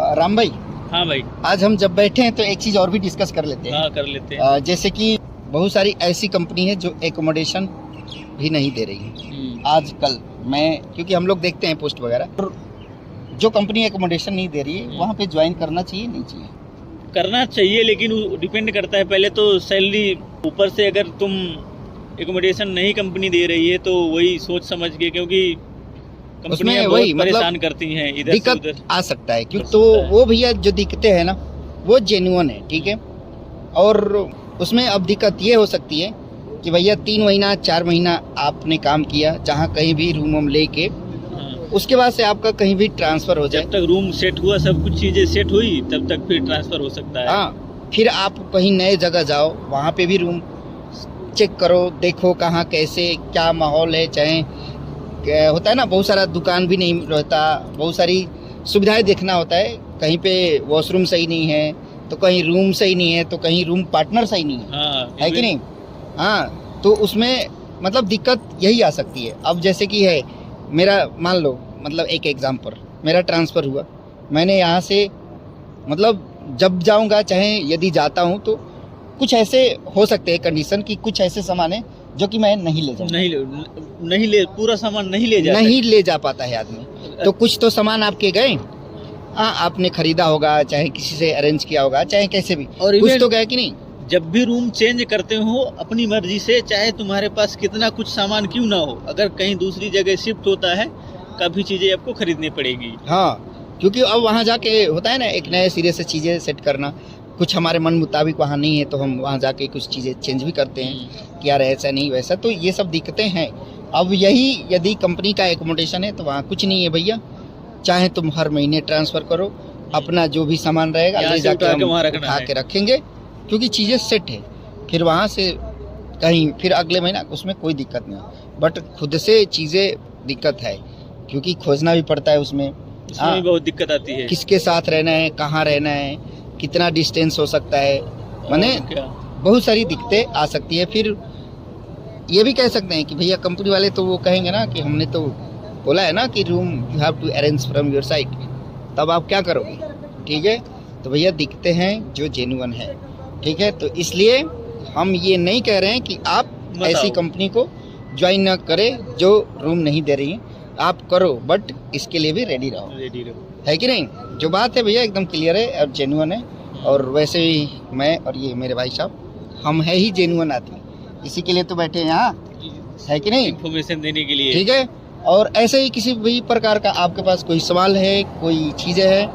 राम भाई, हाँ भाई। आज हम जब बैठे हैं तो एक चीज और भी डिस्कस कर लेते हैं। हाँ, कर लेते हैं। जैसे कि बहुत सारी ऐसी कंपनी है जो एकोमोडेशन भी नहीं दे रही है आजकल। क्योंकि हम लोग देखते हैं पोस्ट वगैरह, और जो कंपनी एकोमोडेशन नहीं दे रही है वहाँ पे ज्वाइन करना चाहिए नहीं चाहिए? करना चाहिए, लेकिन डिपेंड करता है। पहले तो सैलरी ऊपर से, अगर तुम एकोमोडेशन नहीं कंपनी दे रही है तो वही सोच समझ के, क्योंकि कंपनियां बहुत परेशान करती हैं इधर से उधर। दिक्कत आ सकता है क्यों, तो वो भैया जो दिक्कतें हैं ना वो जेन्युइन है, ठीक है। और उसमें अब दिक्कत ये हो सकती है कि भैया 3 महीना 4 महीना आपने काम किया जहाँ कहीं भी रूम वूम लेके, उसके बाद से आपका कहीं भी ट्रांसफर हो जाए। जब तक रूम सेट हुआ, सब कुछ चीजें सेट हुई, तब तक फिर ट्रांसफर हो सकता है। हाँ, फिर आप कहीं नए जगह जाओ, वहाँ पे भी रूम चेक करो, देखो कहाँ कैसे क्या माहौल है। चाहे होता है ना, बहुत सारा दुकान भी नहीं रहता, बहुत सारी सुविधाएं देखना होता है। कहीं पे वॉशरूम सही नहीं है तो कहीं रूम सही नहीं है, तो कहीं रूम पार्टनर सही नहीं है। हाँ, है कि नहीं? हाँ, तो उसमें मतलब दिक्कत यही आ सकती है। अब जैसे कि है मेरा, मान लो मतलब एक एग्जाम्पल, मेरा ट्रांसफ़र हुआ, मैंने यहाँ से मतलब जब जाऊँगा, चाहे यदि जाता हूँ, तो कुछ ऐसे हो सकते हैं कंडीशन कि कुछ ऐसे सामान है जो कि मैं नहीं ले जाऊँ, पूरा सामान नहीं ले जा पाता है आदमी। तो कुछ तो सामान आपके गए, हाँ, आपने खरीदा होगा, चाहे किसी से अरेंज किया होगा, चाहे कैसे भी, और कुछ तो गया कि नहीं। जब भी रूम चेंज करते हो अपनी मर्जी से, चाहे तुम्हारे पास कितना कुछ सामान क्यों ना हो, अगर कहीं दूसरी जगह शिफ्ट होता है, काफ़ी चीज़ें आपको खरीदनी पड़ेगी। हाँ, क्योंकि अब वहाँ जाके होता है ना, एक नए सिरे से चीज़ें सेट करना। कुछ हमारे मन मुताबिक वहाँ नहीं है तो हम वहाँ जाके कुछ चीज़ें चेंज भी करते हैं कि यार ऐसा नहीं वैसा, तो ये सब दिक्कतें हैं। अब यही यदि कंपनी का एकोमोडेशन है तो वहाँ कुछ नहीं है भैया, चाहे तुम हर महीने ट्रांसफ़र करो, अपना जो भी सामान रहेगा ले जाके हम उठा के रखेंगे, क्योंकि चीज़ें सेट है। फिर वहाँ से कहीं फिर अगले महीना उसमें कोई दिक्कत नहीं, बट खुद से चीज़ें दिक्कत है, क्योंकि खोजना भी पड़ता है उसमें भी बहुत दिक्कत आती है। किसके साथ रहना है, कहाँ रहना है, कितना डिस्टेंस हो सकता है, माने बहुत सारी दिक्कतें आ सकती है। फिर ये भी कह सकते हैं कि भैया कंपनी वाले तो वो कहेंगे ना कि हमने तो बोला है ना कि room you have to arrange from your side, तब आप क्या करोगे? ठीक है, तो भैया दिक्कतें हैं जो जेन्युइन है, ठीक है। तो इसलिए हम ये नहीं कह रहे हैं कि आप ऐसी कंपनी को ज्वाइन ना करें जो रूम नहीं दे रही है, आप करो, बट इसके लिए भी रेडी रहो, है कि नहीं? जो बात है भैया एकदम क्लियर है और जेन्युइन है। और वैसे ही मैं और ये मेरे भाई साहब, हम है ही जेन्युइन आदमी, इसी के लिए तो बैठे हैं यहाँ, है कि नहीं? इन्फॉर्मेशन देने के लिए, ठीक है। और ऐसे ही किसी भी प्रकार का आपके पास कोई सवाल है, कोई चीज़ें है,